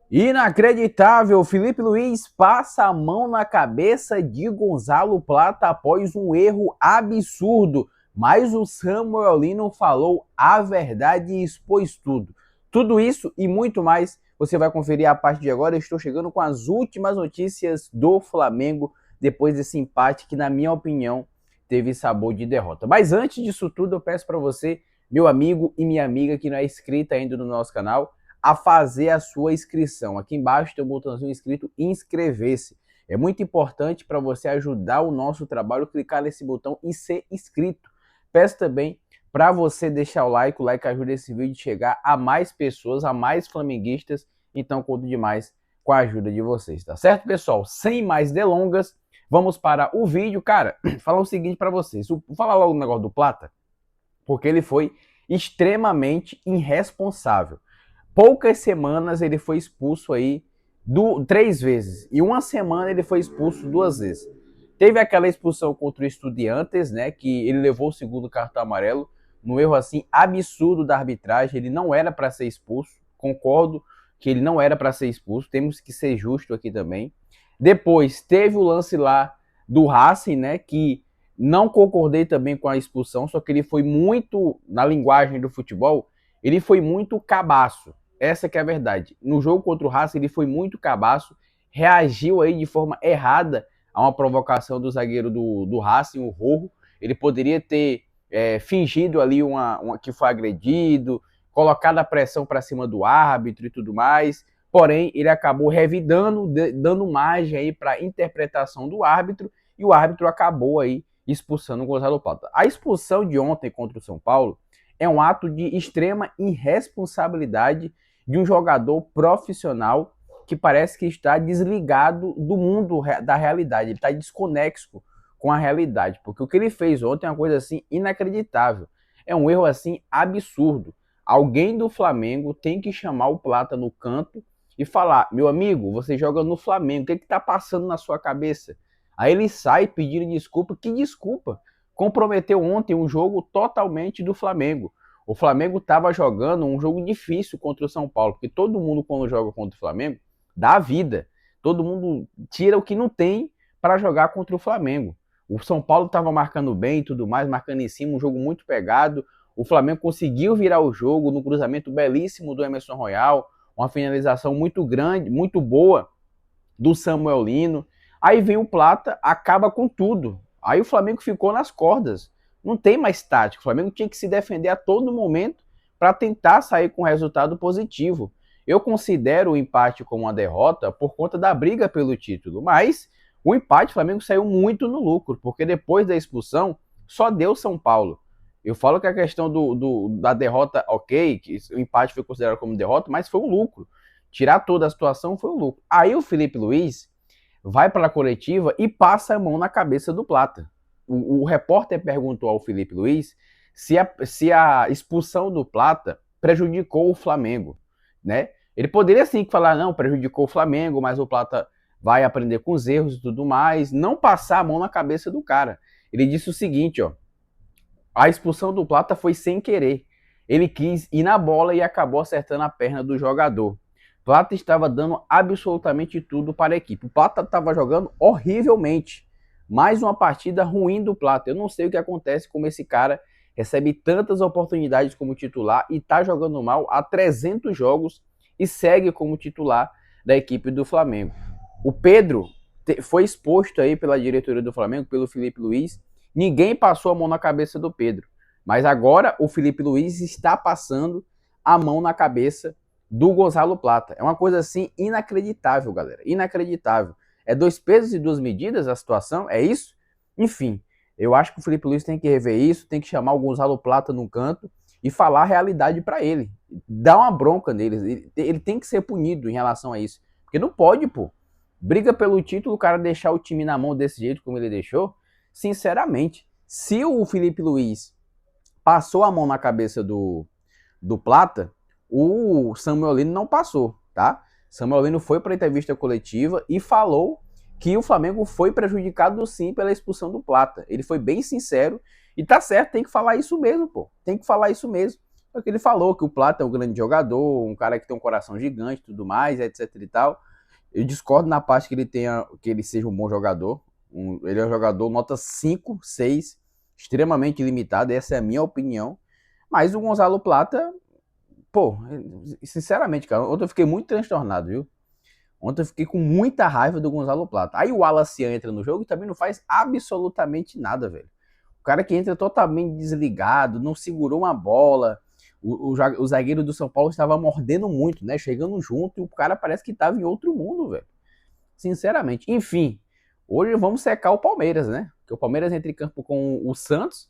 Inacreditável, Felipe Luiz passa a mão na cabeça de Gonzalo Plata após um erro absurdo, mas o Samuel Lino falou a verdade e expôs tudo. Tudo isso e muito mais você vai conferir a partir de agora. Eu estou chegando com as últimas notícias do Flamengo depois desse empate que, na minha opinião, teve sabor de derrota. Mas antes disso tudo, eu peço para você, meu amigo e minha amiga que não é inscrita ainda no nosso canal, a fazer a sua inscrição. Aqui embaixo tem um botãozinho escrito inscrever-se. É muito importante para você ajudar o nosso trabalho, clicar nesse botão e ser inscrito. Peço também para você deixar o like ajuda esse vídeo a chegar a mais pessoas, a mais flamenguistas, então conto demais com a ajuda de vocês, tá certo, pessoal? Sem mais delongas, vamos para o vídeo. Cara, falar o seguinte para vocês, vou falar logo o negócio do Plata, porque ele foi extremamente irresponsável. Poucas semanas ele foi expulso aí 3 vezes. E uma semana ele foi expulso 2 vezes. Teve aquela expulsão contra o Estudiantes, né? Que ele levou o segundo cartão amarelo. No erro assim absurdo da arbitragem. Ele não era para ser expulso. Concordo que ele não era para ser expulso. Temos que ser justo aqui também. Depois teve o lance lá do Racing, né? Que não concordei também com a expulsão. Só que ele foi muito, na linguagem do futebol, ele foi muito cabaço. Essa que é a verdade. No jogo contra o Racing ele foi muito cabaço, reagiu aí de forma errada a uma provocação do zagueiro do Racing, o Rojo. Ele poderia ter fingido ali que foi agredido, colocado a pressão para cima do árbitro e tudo mais. Porém, ele acabou revidando, dando margem aí para interpretação do árbitro, e o árbitro acabou aí expulsando o Gonzalo Plata. A expulsão de ontem contra o São Paulo é um ato de extrema irresponsabilidade de um jogador profissional que parece que está desligado do mundo da realidade, ele está desconexo com a realidade, porque o que ele fez ontem é uma coisa assim inacreditável, é um erro assim absurdo. Alguém do Flamengo tem que chamar o Plata no canto e falar: meu amigo, você joga no Flamengo, o que está passando na sua cabeça? Aí ele sai pedindo desculpa. Que desculpa? Comprometeu ontem um jogo totalmente do Flamengo. O Flamengo estava jogando um jogo difícil contra o São Paulo, porque todo mundo, quando joga contra o Flamengo, dá a vida. Todo mundo tira o que não tem para jogar contra o Flamengo. O São Paulo estava marcando bem e tudo mais, marcando em cima, um jogo muito pegado. O Flamengo conseguiu virar o jogo no cruzamento belíssimo do Emerson Royal, uma finalização muito grande, muito boa do Samuel Lino. Aí vem o Plata, acaba com tudo. Aí o Flamengo ficou nas cordas. Não tem mais tática. O Flamengo tinha que se defender a todo momento para tentar sair com resultado positivo. Eu considero o empate como uma derrota por conta da briga pelo título, mas o empate o Flamengo saiu muito no lucro, porque depois da expulsão só deu São Paulo. Eu falo que a questão da derrota, ok, que o empate foi considerado como derrota, mas foi um lucro. Tirar toda a situação foi um lucro. Aí o Felipe Luiz vai para a coletiva e passa a mão na cabeça do Plata. O repórter perguntou ao Felipe Luiz se a expulsão do Plata prejudicou o Flamengo, né? Ele poderia sim falar: não, prejudicou o Flamengo, mas o Plata vai aprender com os erros e tudo mais, não passar a mão na cabeça do cara. Ele disse o seguinte, ó: a expulsão do Plata foi sem querer. Ele quis ir na bola e acabou acertando a perna do jogador. Plata estava dando absolutamente tudo para a equipe. O Plata estava jogando horrivelmente. Mais uma partida ruim do Plata. Eu não sei o que acontece como esse cara recebe tantas oportunidades como titular e está jogando mal há 300 jogos e segue como titular da equipe do Flamengo. O Pedro foi exposto aí pela diretoria do Flamengo, pelo Felipe Luiz. Ninguém passou a mão na cabeça do Pedro. Mas agora o Felipe Luiz está passando a mão na cabeça do Gonzalo Plata. É uma coisa assim inacreditável, galera. Inacreditável. É 2 pesos e 2 medidas a situação? É isso? Enfim, eu acho que o Felipe Luiz tem que rever isso, tem que chamar o Gonzalo Plata num canto e falar a realidade para ele. Dar uma bronca neles. Ele tem que ser punido em relação a isso. Porque não pode, pô. Briga pelo título, o cara deixar o time na mão desse jeito como ele deixou. Sinceramente, se o Felipe Luiz passou a mão na cabeça do Plata, o Samuel Lino não passou, tá? Samuel Lino foi para a entrevista coletiva e falou que o Flamengo foi prejudicado sim pela expulsão do Plata. Ele foi bem sincero e tá certo, tem que falar isso mesmo, pô. Tem que falar isso mesmo. Só que ele falou que o Plata é um grande jogador, um cara que tem um coração gigante e tudo mais, etc e tal. Eu discordo na parte que que ele seja um bom jogador. Ele é um jogador nota 5, 6, extremamente limitado, essa é a minha opinião. Mas o Gonzalo Plata, pô, sinceramente, cara, ontem eu fiquei muito transtornado, viu? Ontem eu fiquei com muita raiva do Gonzalo Plata. Aí o Wallace entra no jogo e também não faz absolutamente nada, velho. O cara que entra totalmente desligado, não segurou uma bola. O zagueiro do São Paulo estava mordendo muito, né? Chegando junto e o cara parece que estava em outro mundo, velho. Sinceramente. Enfim, hoje vamos secar o Palmeiras, né? Porque o Palmeiras entra em campo com o Santos.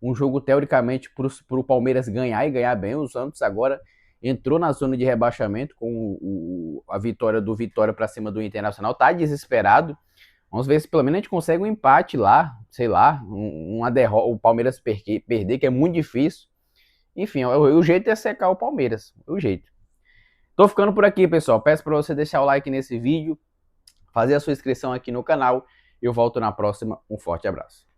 Um jogo, teoricamente, para o Palmeiras ganhar e ganhar bem. O Santos agora entrou na zona de rebaixamento com a vitória do Vitória para cima do Internacional. Tá desesperado. Vamos ver se pelo menos a gente consegue um empate lá, sei lá, uma derrota, o Palmeiras perder, que é muito difícil. Enfim, o jeito é secar o Palmeiras, o jeito. Tô ficando por aqui, pessoal. Peço para você deixar o like nesse vídeo, fazer a sua inscrição aqui no canal. Eu volto na próxima. Um forte abraço.